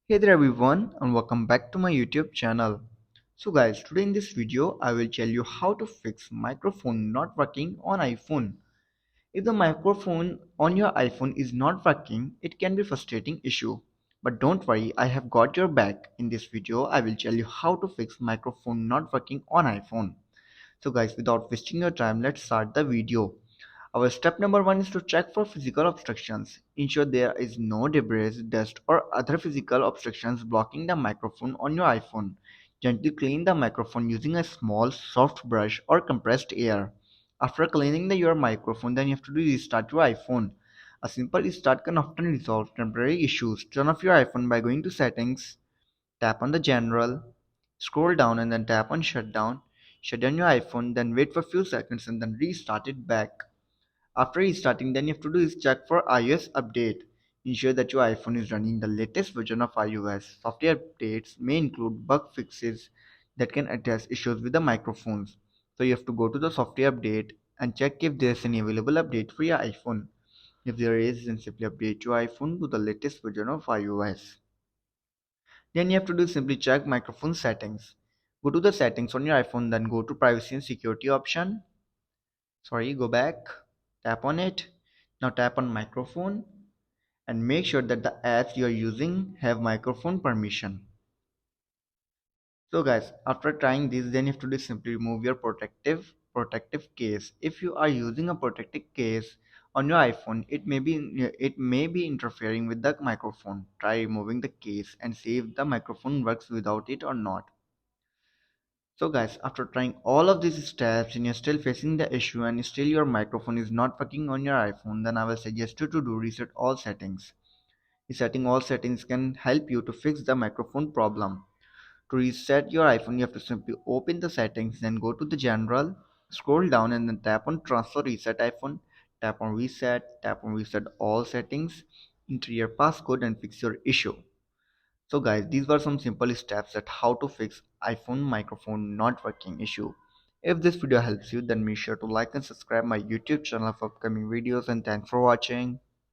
Hey there everyone and welcome back to my YouTube channel. So guys, today in this video I will tell you how to fix microphone not working on iPhone. If the microphone on your iPhone is not working, it can be a frustrating issue. But don't worry, I have got your back. In this video I will tell you how to fix microphone not working on iPhone. So guys, without wasting your time, let's start the video. Our step number one is to check for physical obstructions. Ensure there is no debris, dust, or other physical obstructions blocking the microphone on your iPhone. Gently clean the microphone using a small, soft brush or compressed air. After cleaning your microphone, then you have to restart your iPhone. A simple restart can often resolve temporary issues. Turn off your iPhone by going to Settings, tap on the General, scroll down and then tap on Shutdown. Shut down your iPhone, then wait for a few seconds and then restart it back. After restarting, then you have to do is check for iOS update. Ensure that your iPhone is running the latest version of iOS. Software updates may include bug fixes that can address issues with the microphones. So you have to go to the software update and check if there is any available update for your iPhone. If there is, then simply update your iPhone to the latest version of iOS. Then you have to do simply check microphone settings. Go to the settings on your iPhone, then go to privacy and security option. Go back, tap on it. Now tap on microphone and make sure that the apps you are using have microphone permission. So guys, after trying this, then you have to do simply remove your protective case. If you are using a protective case on your iPhone, it may be interfering with the microphone. Try removing the case and see if the microphone works without it or not. So guys, after trying all of these steps and you're still facing the issue and still your microphone is not working on your iPhone, then I will suggest you to do reset all settings. Resetting all settings can help you to fix the microphone problem. To reset your iPhone, you have to simply open the settings, then go to the general, scroll down and then tap on transfer reset iPhone, tap on reset all settings, enter your passcode and fix your issue. So guys, these were some simple steps at how to fix iPhone microphone not working issue. If this video helps you, then make sure to like and subscribe my YouTube channel for upcoming videos and thanks for watching.